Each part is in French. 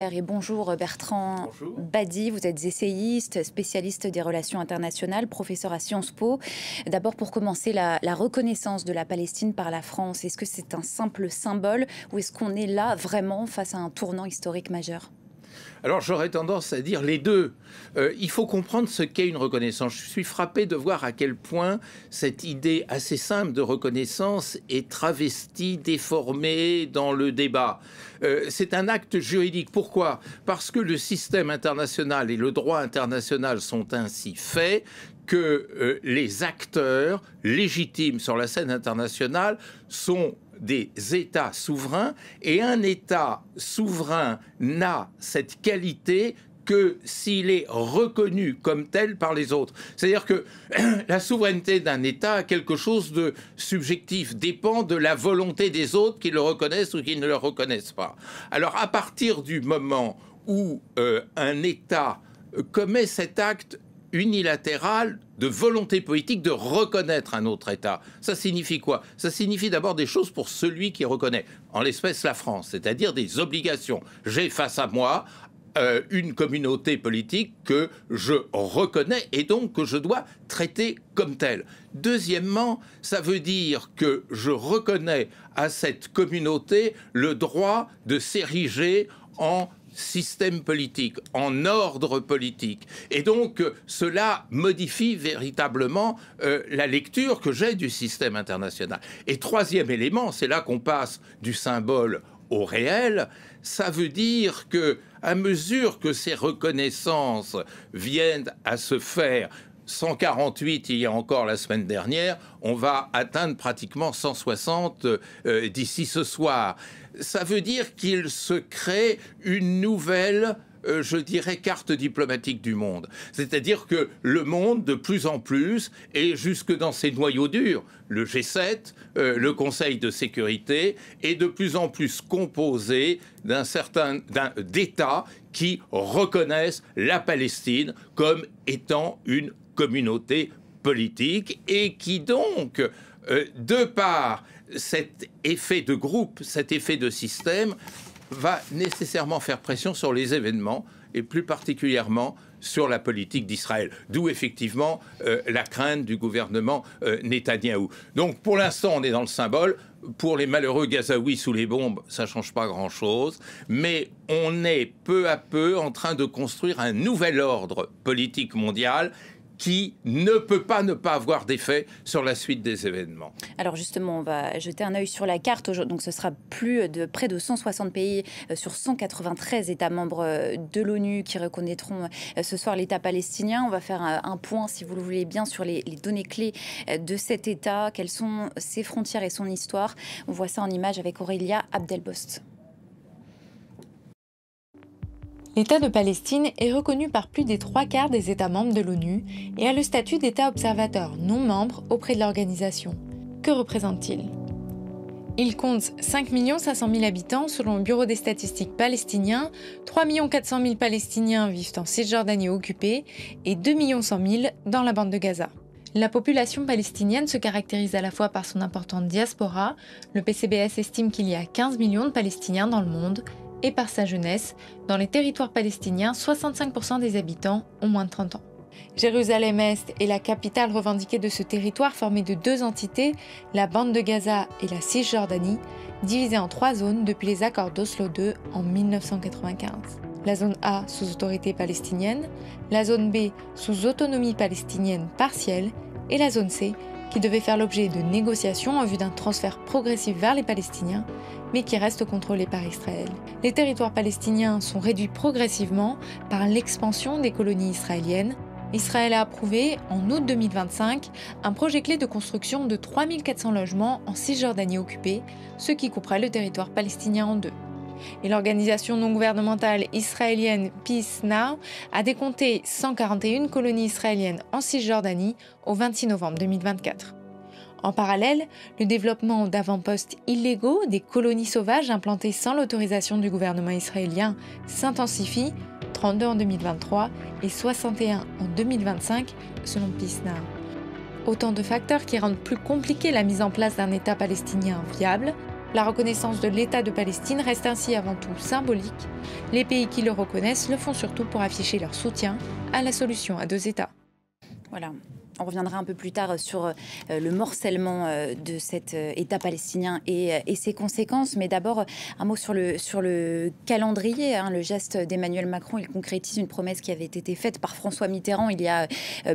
Et bonjour Bertrand Bonjour. Badi, vous êtes essayiste, spécialiste des relations internationales, professeur à Sciences Po. D'abord pour commencer, la reconnaissance de la Palestine par la France, est-ce que c'est un simple symbole ou est-ce qu'on est là vraiment face à un tournant historique majeur ? Alors j'aurais tendance à dire les deux. Il faut comprendre ce qu'est une reconnaissance. Je suis frappé de voir à quel point cette idée assez simple de reconnaissance est travestie, déformée dans le débat. C'est un acte juridique. Pourquoi ? Parce que le système international et le droit international sont ainsi faits que les acteurs légitimes sur la scène internationale sont des États souverains, et un État souverain n'a cette qualité que s'il est reconnu comme tel par les autres. C'est-à-dire que la souveraineté d'un État a quelque chose de subjectif, dépend de la volonté des autres qui le reconnaissent ou qui ne le reconnaissent pas. Alors à partir du moment où un État commet cet acte unilatérale de volonté politique de reconnaître un autre État. Ça signifie quoi ? Ça signifie d'abord des choses pour celui qui reconnaît, en l'espèce la France, c'est-à-dire des obligations. J'ai face à moi une communauté politique que je reconnais et donc que je dois traiter comme telle. Deuxièmement, ça veut dire que je reconnais à cette communauté le droit de s'ériger en système politique, en ordre politique. Et donc, cela modifie véritablement la lecture que j'ai du système international. Et troisième élément, c'est là qu'on passe du symbole au réel, ça veut dire que, à mesure que ces reconnaissances viennent à se faire, 148 il y a encore la semaine dernière, on va atteindre pratiquement 160 d'ici ce soir. Ça veut dire qu'il se crée une nouvelle, je dirais, carte diplomatique du monde. C'est-à-dire que le monde, de plus en plus, et jusque dans ses noyaux durs, le G7, le Conseil de sécurité, est de plus en plus composé d'États qui reconnaissent la Palestine comme étant une communauté politique et qui donc, de par cet effet de groupe, cet effet de système, va nécessairement faire pression sur les événements et plus particulièrement sur la politique d'Israël. D'où effectivement la crainte du gouvernement Netanyahou. Donc pour l'instant, on est dans le symbole. Pour les malheureux Gazaouis sous les bombes, ça ne change pas grand-chose. Mais on est peu à peu en train de construire un nouvel ordre politique mondial qui ne peut pas ne pas avoir d'effet sur la suite des événements. Alors justement, on va jeter un œil sur la carte. Donc ce sera près de 160 pays sur 193 États membres de l'ONU qui reconnaîtront ce soir l'État palestinien. On va faire un point, si vous le voulez bien, sur les données clés de cet État. Quelles sont ses frontières et son histoire ? On voit ça en image avec Aurélia Abdelbost. L'État de Palestine est reconnu par plus des 3/4 des États membres de l'ONU et a le statut d'État observateur non membre auprès de l'organisation. Que représente-t-il ? Il compte 5 500 000 habitants selon le Bureau des statistiques palestiniens, 3 400 000 Palestiniens vivent en Cisjordanie occupée et 2 100 000 dans la bande de Gaza. La population palestinienne se caractérise à la fois par son importante diaspora, le PCBS estime qu'il y a 15 millions de Palestiniens dans le monde, et par sa jeunesse. Dans les territoires palestiniens, 65% des habitants ont moins de 30 ans. Jérusalem-Est est la capitale revendiquée de ce territoire formé de 2 entités, la bande de Gaza et la Cisjordanie, divisée en 3 zones depuis les accords d'Oslo II en 1995. La zone A sous autorité palestinienne, la zone B sous autonomie palestinienne partielle et la zone C qui devait faire l'objet de négociations en vue d'un transfert progressif vers les Palestiniens, mais qui reste contrôlé par Israël. Les territoires palestiniens sont réduits progressivement par l'expansion des colonies israéliennes. Israël a approuvé, en août 2025, un projet clé de construction de 3 400 logements en Cisjordanie occupée, ce qui couperait le territoire palestinien en deux. Et l'organisation non gouvernementale israélienne Peace Now a décompté 141 colonies israéliennes en Cisjordanie au 26 novembre 2024. En parallèle, le développement d'avant-postes illégaux des colonies sauvages implantées sans l'autorisation du gouvernement israélien s'intensifie, 32 en 2023 et 61 en 2025 selon Peace Now. Autant de facteurs qui rendent plus compliquée la mise en place d'un État palestinien viable. La reconnaissance de l'État de Palestine reste ainsi avant tout symbolique. Les pays qui le reconnaissent le font surtout pour afficher leur soutien à la solution à deux États. Voilà. On reviendra un peu plus tard sur le morcellement de cet État palestinien et ses conséquences. Mais d'abord, un mot sur le calendrier. Le geste d'Emmanuel Macron, il concrétise une promesse qui avait été faite par François Mitterrand il y a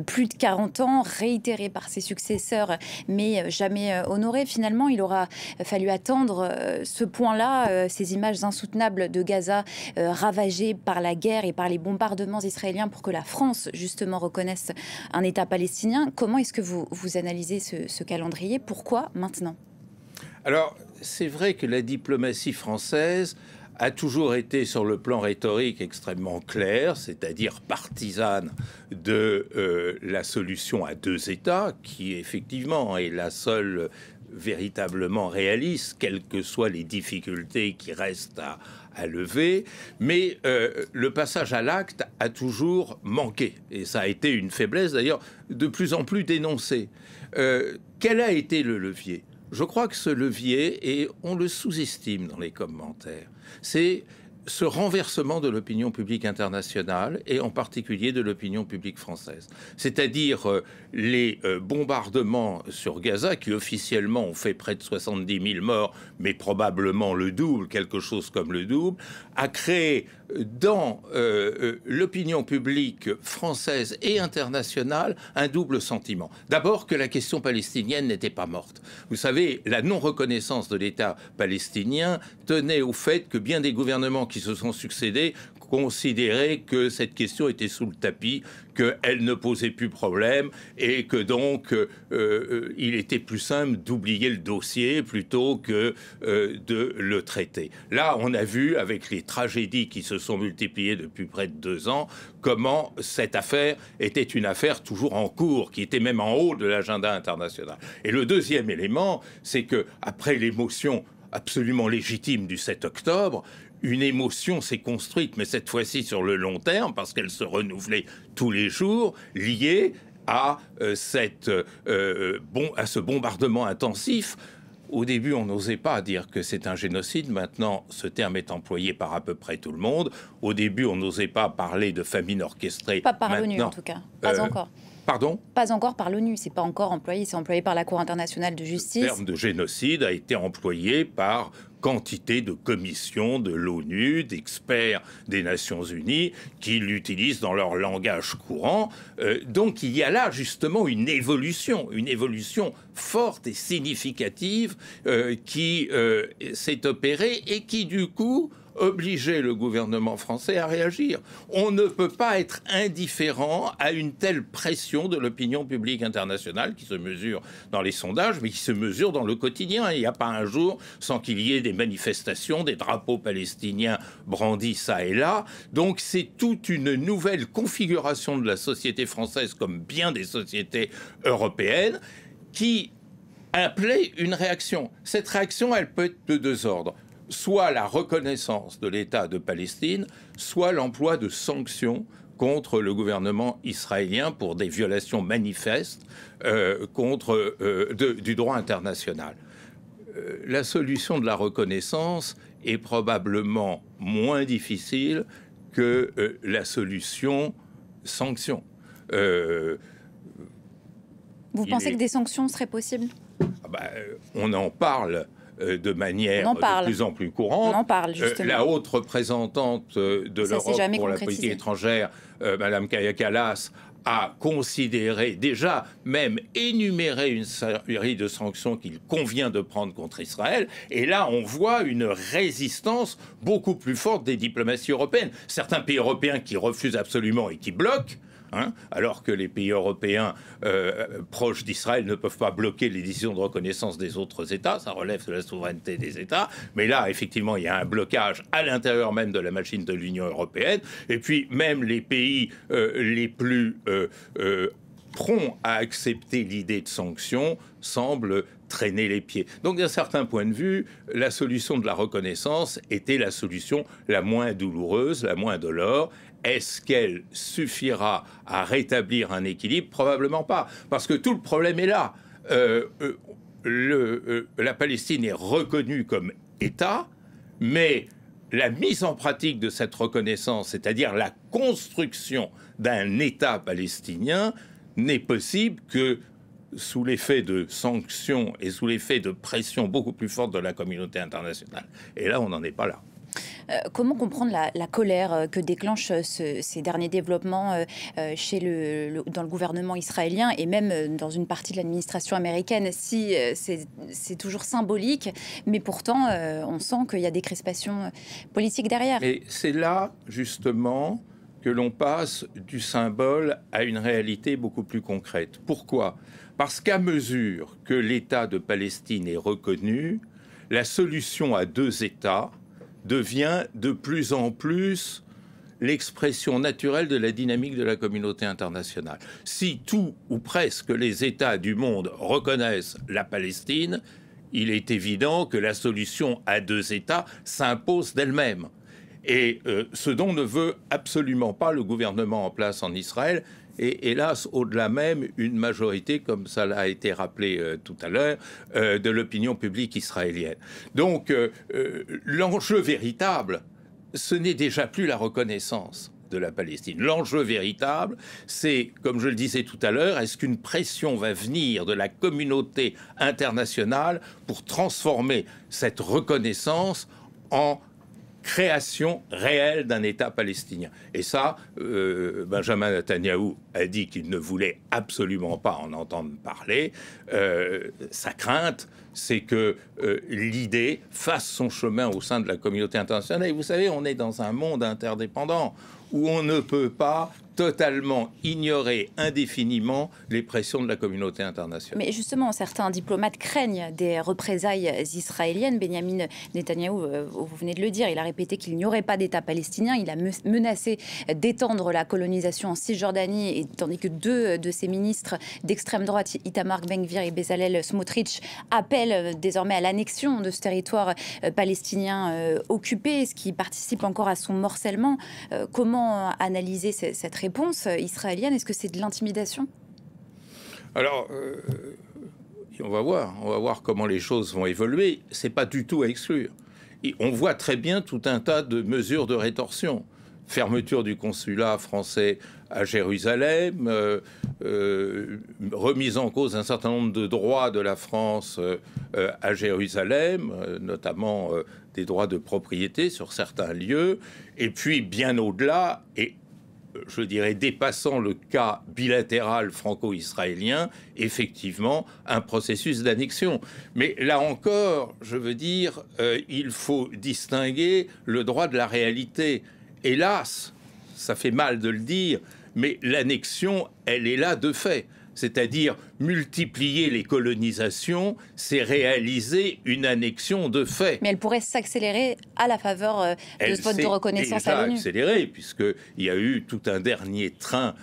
plus de 40 ans, réitérée par ses successeurs, mais jamais honorée. Finalement, il aura fallu attendre ce point-là, ces images insoutenables de Gaza ravagées par la guerre et par les bombardements israéliens pour que la France, justement, reconnaisse un État palestinien. Comment est-ce que vous analysez ce calendrier? Pourquoi maintenant? Alors, c'est vrai que la diplomatie française a toujours été sur le plan rhétorique extrêmement claire, c'est-à-dire partisane de la solution à deux États, qui effectivement est la seule véritablement réaliste, quelles que soient les difficultés qui restent à lever, mais le passage à l'acte a toujours manqué, et ça a été une faiblesse d'ailleurs de plus en plus dénoncée. Quel a été le levier? Je crois que ce levier, et on le sous-estime dans les commentaires, c'est ce renversement de l'opinion publique internationale et en particulier de l'opinion publique française. C'est-à-dire les bombardements sur Gaza qui officiellement ont fait près de 70 000 morts, mais probablement le double, quelque chose comme le double, a créé dans l'opinion publique française et internationale un double sentiment. D'abord que la question palestinienne n'était pas morte. Vous savez, la non-reconnaissance de l'État palestinien tenait au fait que bien des gouvernements qui se sont succédés considéraient que cette question était sous le tapis, qu'elle ne posait plus problème et que donc il était plus simple d'oublier le dossier plutôt que de le traiter. Là, on a vu avec les tragédies qui se sont multipliées depuis près de 2 ans comment cette affaire était une affaire toujours en cours, qui était même en haut de l'agenda international. Et le deuxième élément, c'est que après l'émotion absolument légitime du 7 octobre, une émotion s'est construite, mais cette fois-ci sur le long terme, parce qu'elle se renouvelait tous les jours, liée à ce bombardement intensif. Au début, on n'osait pas dire que c'est un génocide. Maintenant, ce terme est employé par à peu près tout le monde. Au début, on n'osait pas parler de famine orchestrée. Pas par l'ONU, en tout cas. Pas encore. Pardon ? Pas encore par l'ONU, c'est pas encore employé, c'est employé par la Cour internationale de justice. Le terme de génocide a été employé par quantité de commissions de l'ONU, d'experts des Nations Unies, qui l'utilisent dans leur langage courant. Donc il y a là justement une évolution forte et significative qui s'est opérée et qui du coup obliger le gouvernement français à réagir. On ne peut pas être indifférent à une telle pression de l'opinion publique internationale qui se mesure dans les sondages, mais qui se mesure dans le quotidien. Il n'y a pas un jour sans qu'il y ait des manifestations, des drapeaux palestiniens brandis ça et là. Donc c'est toute une nouvelle configuration de la société française, comme bien des sociétés européennes, qui appelait une réaction. Cette réaction, elle peut être de deux ordres. Soit la reconnaissance de l'État de Palestine, soit l'emploi de sanctions contre le gouvernement israélien pour des violations manifestes du droit international. La solution de la reconnaissance est probablement moins difficile que la solution sanction. Vous pensez que des sanctions seraient possibles ? On en parle de manière de plus en plus courante. On en parle, justement. La haute représentante de l'Europe pour la politique étrangère, Madame Kaja Kallas, a considéré, déjà même énuméré une série de sanctions qu'il convient de prendre contre Israël. Et là, on voit une résistance beaucoup plus forte des diplomaties européennes. Certains pays européens qui refusent absolument et qui bloquent, alors que les pays européens proches d'Israël ne peuvent pas bloquer les décisions de reconnaissance des autres États, ça relève de la souveraineté des États, mais là, effectivement, il y a un blocage à l'intérieur même de la machine de l'Union européenne, et puis même les pays les plus prompts à accepter l'idée de sanctions semblent traîner les pieds. Donc, d'un certain point de vue, la solution de la reconnaissance était la solution la moins douloureuse, la moins dolore. Est-ce qu'elle suffira à rétablir un équilibre ? Probablement pas, parce que tout le problème est là. la Palestine est reconnue comme État, mais la mise en pratique de cette reconnaissance, c'est-à-dire la construction d'un État palestinien, n'est possible que sous l'effet de sanctions et sous l'effet de pression beaucoup plus forte de la communauté internationale. Et là, on n'en est pas là. Comment comprendre la colère que déclenchent ces derniers développements dans le gouvernement israélien et même dans une partie de l'administration américaine, si c'est toujours symbolique, mais pourtant on sent qu'il y a des crispations politiques derrière. Et c'est là, justement, que l'on passe du symbole à une réalité beaucoup plus concrète. Pourquoi ? Parce qu'à mesure que l'État de Palestine est reconnu, la solution à deux États devient de plus en plus l'expression naturelle de la dynamique de la communauté internationale. Si tout ou presque les États du monde reconnaissent la Palestine, il est évident que la solution à deux États s'impose d'elle-même. Et ce dont ne veut absolument pas le gouvernement en place en Israël, et hélas, au-delà même, une majorité, comme ça l'a été rappelé tout à l'heure, de l'opinion publique israélienne. Donc, l'enjeu véritable, ce n'est déjà plus la reconnaissance de la Palestine. L'enjeu véritable, c'est, comme je le disais tout à l'heure, est-ce qu'une pression va venir de la communauté internationale pour transformer cette reconnaissance en création réelle d'un État palestinien. Et ça, Benjamin Netanyahou a dit qu'il ne voulait absolument pas en entendre parler. Sa crainte, c'est que l'idée fasse son chemin au sein de la communauté internationale. Et vous savez, on est dans un monde interdépendant où on ne peut pas totalement ignorer indéfiniment les pressions de la communauté internationale. Mais justement, certains diplomates craignent des représailles israéliennes. Benjamin Netanyahou, vous venez de le dire, il a répété qu'il n'y aurait pas d'État palestinien. Il a menacé d'étendre la colonisation en Cisjordanie, et tandis que deux de ses ministres d'extrême droite, Itamar Ben-Gvir et Bezalel Smotrich, appellent désormais à l'annexion de ce territoire palestinien occupé, ce qui participe encore à son morcellement. Comment analyser cette réponse israélienne? Est-ce que c'est de l'intimidation? Alors, on va voir comment les choses vont évoluer. C'est pas du tout à exclure. Et on voit très bien tout un tas de mesures de rétorsion. Fermeture du consulat français à Jérusalem, remise en cause d'un certain nombre de droits de la France à Jérusalem, notamment des droits de propriété sur certains lieux, et puis bien au-delà, et je dirais dépassant le cas bilatéral franco-israélien, effectivement un processus d'annexion. Mais là encore, je veux dire, il faut distinguer le droit de la réalité. Hélas, ça fait mal de le dire, mais l'annexion, elle est là de fait. C'est-à-dire multiplier les colonisations, c'est réaliser une annexion de fait. Mais elle pourrait s'accélérer à la faveur de ce vote de reconnaissance à l'ONU. Elle s'est déjà accélérée, puisqu'il y a eu tout un dernier train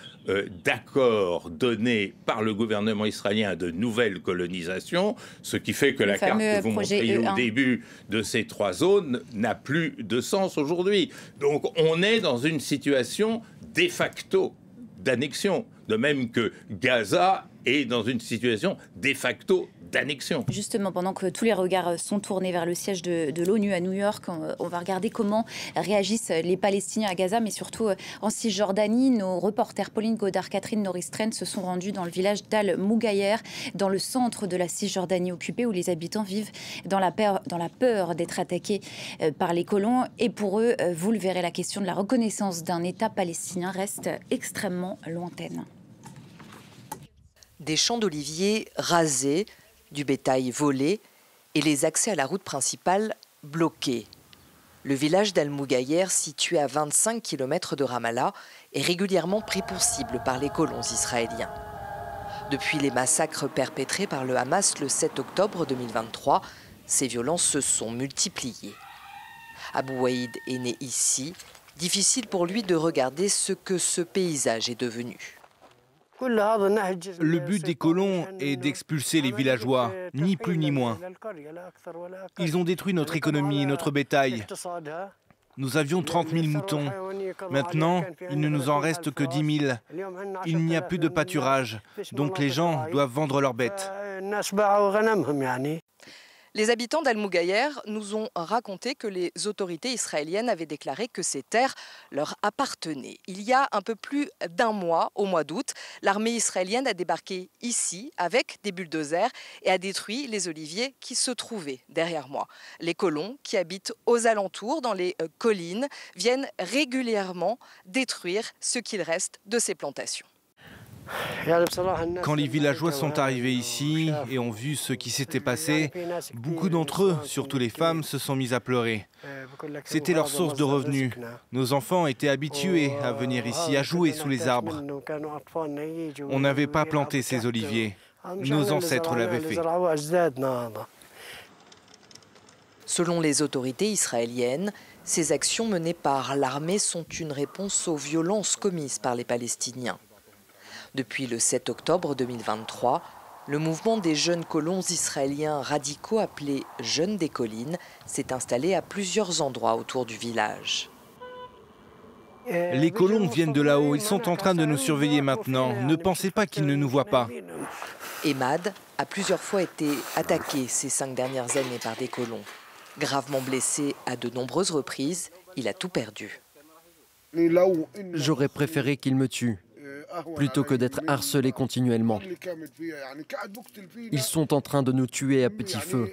d'accords donnés par le gouvernement israélien de nouvelles colonisations, ce qui fait que la carte que vous montriez au début de ces trois zones n'a plus de sens aujourd'hui. Donc on est dans une situation de facto d'annexion, de même que Gaza est dans une situation de facto d'annexion. Justement, pendant que tous les regards sont tournés vers le siège de l'ONU à New York, on va regarder comment réagissent les Palestiniens à Gaza, mais surtout en Cisjordanie. Nos reporters Pauline Godard, Catherine Noristren se sont rendus dans le village d'Al-Mougayer, dans le centre de la Cisjordanie occupée, où les habitants vivent dans la peur d'être attaqués par les colons. Et pour eux, vous le verrez, la question de la reconnaissance d'un État palestinien reste extrêmement lointaine. Des champs d'oliviers rasés, du bétail volé et les accès à la route principale bloqués. Le village d'Al-Mougayer, situé à 25 km de Ramallah, est régulièrement pris pour cible par les colons israéliens. Depuis les massacres perpétrés par le Hamas le 7 octobre 2023, ces violences se sont multipliées. Abou Waïd est né ici. Difficile pour lui de regarder ce que ce paysage est devenu. Le but des colons est d'expulser les villageois, ni plus ni moins. Ils ont détruit notre économie et notre bétail. Nous avions 30 000 moutons. Maintenant, il ne nous en reste que 10 000. Il n'y a plus de pâturage, donc les gens doivent vendre leurs bêtes. Les habitants d'Al-Mougayer nous ont raconté que les autorités israéliennes avaient déclaré que ces terres leur appartenaient. Il y a un peu plus d'un mois, au mois d'août, l'armée israélienne a débarqué ici avec des bulldozers et a détruit les oliviers qui se trouvaient derrière moi. Les colons qui habitent aux alentours, dans les collines, viennent régulièrement détruire ce qu'il reste de ces plantations. Quand les villageois sont arrivés ici et ont vu ce qui s'était passé, beaucoup d'entre eux, surtout les femmes, se sont mis à pleurer. C'était leur source de revenus. Nos enfants étaient habitués à venir ici, à jouer sous les arbres. On n'avait pas planté ces oliviers. Nos ancêtres l'avaient fait. Selon les autorités israéliennes, ces actions menées par l'armée sont une réponse aux violences commises par les Palestiniens. Depuis le 7 octobre 2023, le mouvement des jeunes colons israéliens radicaux appelé Jeunes des collines s'est installé à plusieurs endroits autour du village. Les colons viennent de là-haut, ils sont en train de nous surveiller maintenant. Ne pensez pas qu'ils ne nous voient pas. Emad a plusieurs fois été attaqué ces 5 dernières années par des colons. Gravement blessé à de nombreuses reprises, il a tout perdu. J'aurais préféré qu'ils me tuent, plutôt que d'être harcelés continuellement. Ils sont en train de nous tuer à petit feu.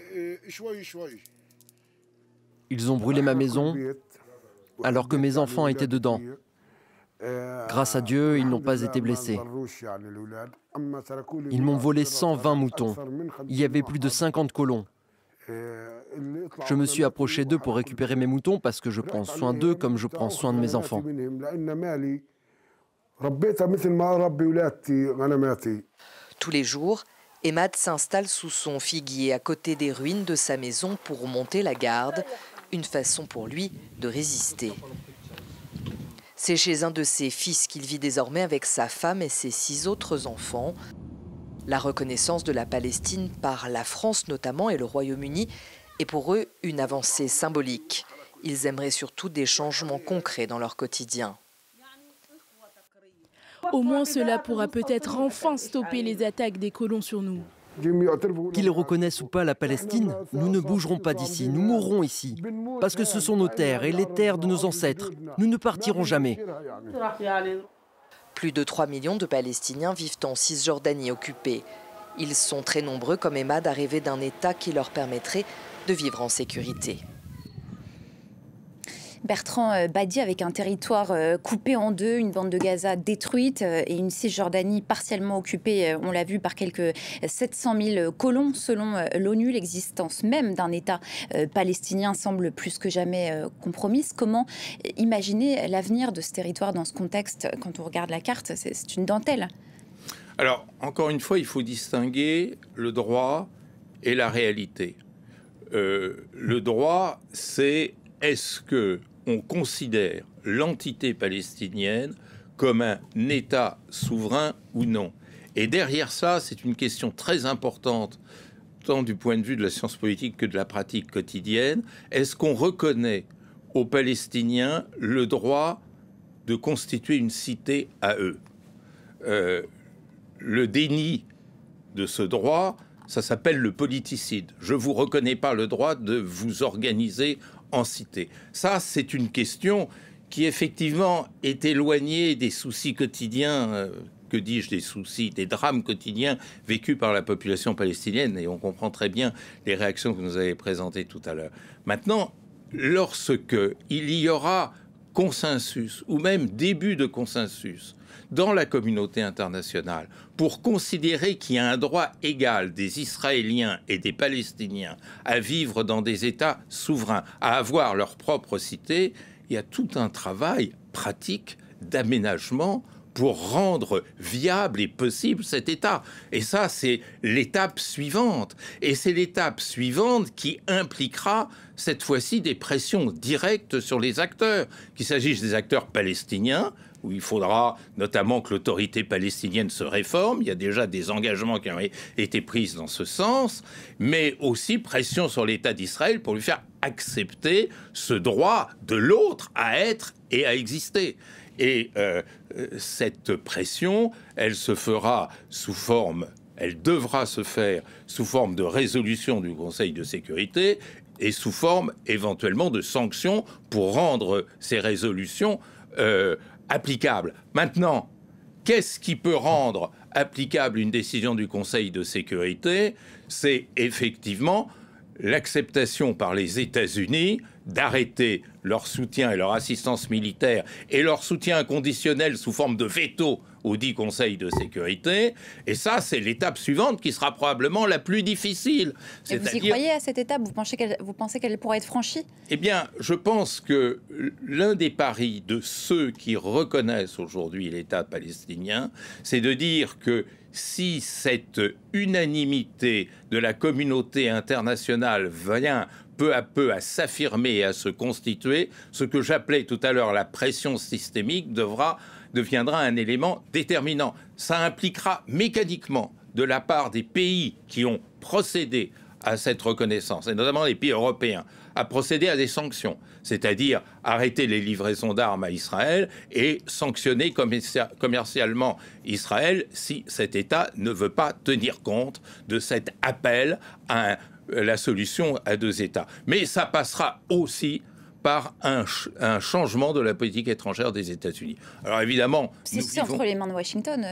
Ils ont brûlé ma maison alors que mes enfants étaient dedans. Grâce à Dieu, ils n'ont pas été blessés. Ils m'ont volé 120 moutons. Il y avait plus de 50 colons. Je me suis approché d'eux pour récupérer mes moutons parce que je prends soin d'eux comme je prends soin de mes enfants. Tous les jours, Emad s'installe sous son figuier à côté des ruines de sa maison pour monter la garde, une façon pour lui de résister. C'est chez un de ses fils qu'il vit désormais avec sa femme et ses 6 autres enfants. La reconnaissance de la Palestine par la France notamment et le Royaume-Uni est pour eux une avancée symbolique. Ils aimeraient surtout des changements concrets dans leur quotidien. Au moins cela pourra peut-être enfin stopper les attaques des colons sur nous. Qu'ils reconnaissent ou pas la Palestine, nous ne bougerons pas d'ici, nous mourrons ici. Parce que ce sont nos terres et les terres de nos ancêtres. Nous ne partirons jamais. Plus de 3 millions de Palestiniens vivent en Cisjordanie occupée. Ils sont très nombreux comme Emad à rêver d'un État qui leur permettrait de vivre en sécurité. Bertrand Badi, avec un territoire coupé en deux, une bande de Gaza détruite et une Cisjordanie partiellement occupée, on l'a vu, par quelques 700 000 colons. Selon l'ONU, l'existence même d'un État palestinien semble plus que jamais compromise. Comment imaginer l'avenir de ce territoire dans ce contexte? Quand on regarde la carte, c'est une dentelle. Alors, encore une fois, il faut distinguer le droit et la réalité. Le droit, c'est est-ce qu'on considère l'entité palestinienne comme un État souverain ou non? Et derrière ça, c'est une question très importante, tant du point de vue de la science politique que de la pratique quotidienne. Est-ce qu'on reconnaît aux Palestiniens le droit de constituer une cité à eux? Le déni de ce droit, ça s'appelle le politicide. Je ne vous reconnais pas le droit de vous organiser en cité. Ça, c'est une question qui, effectivement, est éloignée des soucis quotidiens, que dis-je, des soucis, des drames quotidiens vécus par la population palestinienne. Et on comprend très bien les réactions que vous avez présentées tout à l'heure. Maintenant, lorsque il y aura consensus, ou même début de consensus, dans la communauté internationale pour considérer qu'il y a un droit égal des Israéliens et des Palestiniens à vivre dans des États souverains, à avoir leur propre cité, il y a tout un travail pratique d'aménagement pour rendre viable et possible cet État. Et ça, c'est l'étape suivante. Et c'est l'étape suivante qui impliquera cette fois-ci des pressions directes sur les acteurs, qu'il s'agisse des acteurs palestiniens, où il faudra notamment que l'autorité palestinienne se réforme. Il y a déjà des engagements qui ont été pris dans ce sens, mais aussi pression sur l'État d'Israël pour lui faire accepter ce droit de l'autre à être et à exister. Et cette pression, elle se fera sous forme, elle devra se faire sous forme de résolution du Conseil de sécurité et sous forme éventuellement de sanctions pour rendre ces résolutions applicables. Maintenant, qu'est-ce qui peut rendre applicable une décision du Conseil de sécurité? C'est effectivement l'acceptation par les États-Unis d'arrêter leur soutien et leur assistance militaire et leur soutien inconditionnel sous forme de veto au dit Conseil de sécurité. Et ça, c'est l'étape suivante qui sera probablement la plus difficile. Et vous y croyez à cette étape? Vous pensez qu'elle pourra être franchie? Eh bien, je pense que l'un des paris de ceux qui reconnaissent aujourd'hui l'État palestinien, c'est de dire que si cette unanimité de la communauté internationale vient peu à peu à s'affirmer et à se constituer, ce que j'appelais tout à l'heure la pression systémique deviendra un élément déterminant. Ça impliquera mécaniquement, de la part des pays qui ont procédé à cette reconnaissance, et notamment les pays européens, à procéder à des sanctions, c'est-à-dire arrêter les livraisons d'armes à Israël et sanctionner commercialement Israël si cet État ne veut pas tenir compte de cet appel à la solution à deux États. Mais ça passera aussi par un changement de la politique étrangère des États-Unis. Alors évidemment... C'est entre les mains de Washington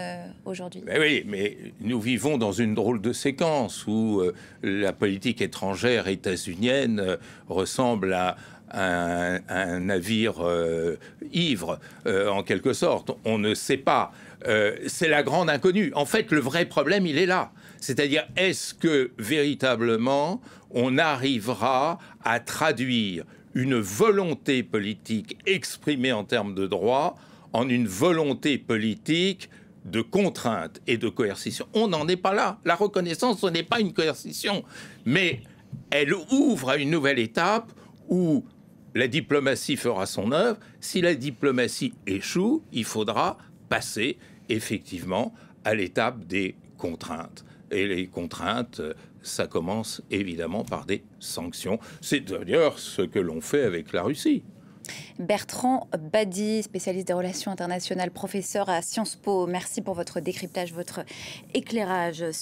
aujourd'hui. Mais oui, mais nous vivons dans une drôle de séquence où la politique étrangère états-unienne ressemble à un navire ivre, en quelque sorte. On ne sait pas. C'est la grande inconnue. En fait, le vrai problème, il est là. C'est-à-dire, est-ce que véritablement, on arrivera à traduire une volonté politique exprimée en termes de droit en une volonté politique de contrainte et de coercition? On n'en est pas là. La reconnaissance, ce n'est pas une coercition, mais elle ouvre à une nouvelle étape où la diplomatie fera son œuvre. Si la diplomatie échoue, il faudra passer effectivement à l'étape des contraintes. Et les contraintes, ça commence évidemment par des sanctions. C'est d'ailleurs ce que l'on fait avec la Russie. Bertrand Badi, spécialiste des relations internationales, professeur à Sciences Po. Merci pour votre décryptage, votre éclairage